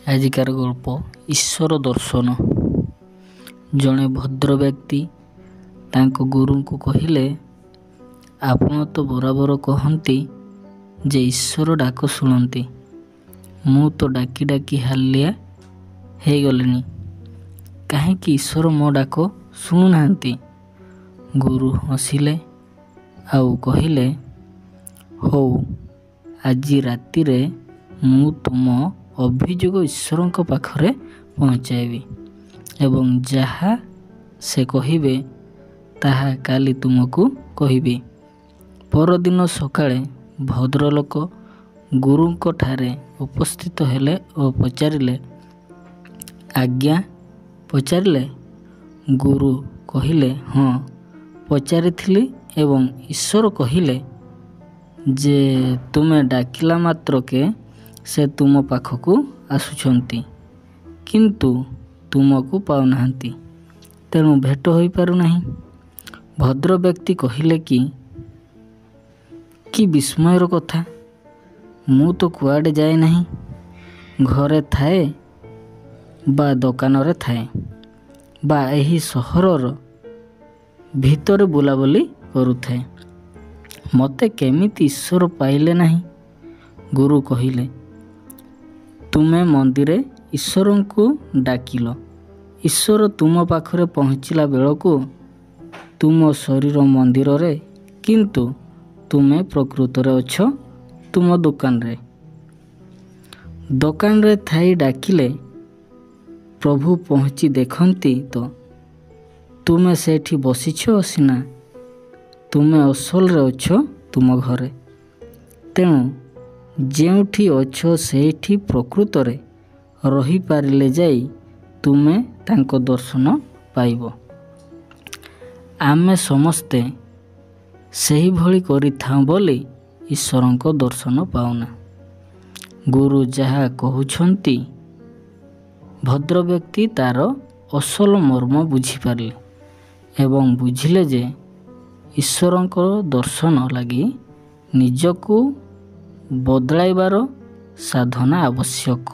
ଆଜିକାର ଗଳ୍ପ ଈଶ୍ୱର ଦର୍ଶନ। ଜଣେ ଭଦ୍ର ବ୍ୟକ୍ତି ତାଙ୍କ ଗୁରୁଙ୍କୁ କହିଲେ, ଆପଣ ତ ବରାବର କହନ୍ତି ଯେ ଈଶ୍ୱର ଡାକ ଶୁଣନ୍ତି। ମୁଁ ତ ଡାକି ଡାକି ହାଲିଆ ହେଇଗଲିଣି, କାହିଁକି ଈଶ୍ୱର ମୋ ଡାକ ଶୁଣୁନାହାନ୍ତି? ଗୁରୁ ହସିଲେ ଆଉ କହିଲେ, ହଉ, ଆଜି ରାତିରେ ମୁଁ ତୁମ ଅଭିଯୋଗ ଈଶ୍ୱରଙ୍କ ପାଖରେ ପହଞ୍ଚାଇବି ଏବଂ ଯାହା ସେ କହିବେ ତାହା କାଲି ତୁମକୁ କହିବି। ପରଦିନ ସକାଳେ ଭଦ୍ରଲୋକ ଗୁରୁଙ୍କ ଠାରେ ଉପସ୍ଥିତ ହେଲେ ଓ ପଚାରିଲେ, ଆଜ୍ଞା ପଚାରିଲେ? ଗୁରୁ କହିଲେ, ହଁ ପଚାରିଥିଲି ଏବଂ ଈଶ୍ୱର କହିଲେ ଯେ ତୁମେ ଡାକିଲା ମାତ୍ରକେ ସେ ତୁମ ପାଖକୁ ଆସୁଛନ୍ତି, କିନ୍ତୁ ତୁମକୁ ପାଉନାହାନ୍ତି, ତେଣୁ ଭେଟ ହୋଇପାରୁନାହିଁ। ଭଦ୍ର ବ୍ୟକ୍ତି କହିଲେ କି ବିସ୍ମୟର କଥା! ମୁଁ ତ କୁଆଡ଼େ ଯାଏ ନାହିଁ, ଘରେ ଥାଏ ବା ଦୋକାନରେ ଥାଏ ବା ଏହି ସହରର ଭିତରେ ବୁଲାବୁଲି କରୁଥାଏ, ମୋତେ କେମିତି ଈଶ୍ୱର ପାଇଲେ ନାହିଁ? ଗୁରୁ କହିଲେ, ତୁମେ ମନ୍ଦିରେ ଈଶ୍ୱରଙ୍କୁ ଡାକିଲ, ଈଶ୍ୱର ତୁମ ପାଖରେ ପହଞ୍ଚିଲା ବେଳକୁ ତୁମ ଶରୀର ମନ୍ଦିରରେ, କିନ୍ତୁ ତୁମେ ପ୍ରକୃତରେ ଅଛ ତୁମ ଦୋକାନରେ। ଦୋକାନରେ ଥାଇ ଡାକିଲେ ପ୍ରଭୁ ପହଞ୍ଚି ଦେଖନ୍ତି ତ ତୁମେ ସେଇଠି ବସିଛ ସିନା, ତୁମେ ଅସଲରେ ଅଛ ତୁମ ଘରେ। ତେଣୁ ଯେଉଁଠି ଅଛ ସେଇଠି ପ୍ରକୃତରେ ରହିପାରିଲେ ଯାଇ ତୁମେ ତାଙ୍କ ଦର୍ଶନ ପାଇବ। ଆମେ ସମସ୍ତେ ସେହିଭଳି କରିଥାଉଁ ବୋଲି ଈଶ୍ୱରଙ୍କ ଦର୍ଶନ ପାଉନା। ଗୁରୁ ଯାହା କହୁଛନ୍ତି ଭଦ୍ର ବ୍ୟକ୍ତି ତାର ଅସଲ ମର୍ମ ବୁଝିପାରିଲେ ଏବଂ ବୁଝିଲେ ଯେ ଈଶ୍ୱରଙ୍କ ଦର୍ଶନ ଲାଗି ନିଜକୁ ବଦଳାଇବାର ସାଧନା ଆବଶ୍ୟକ।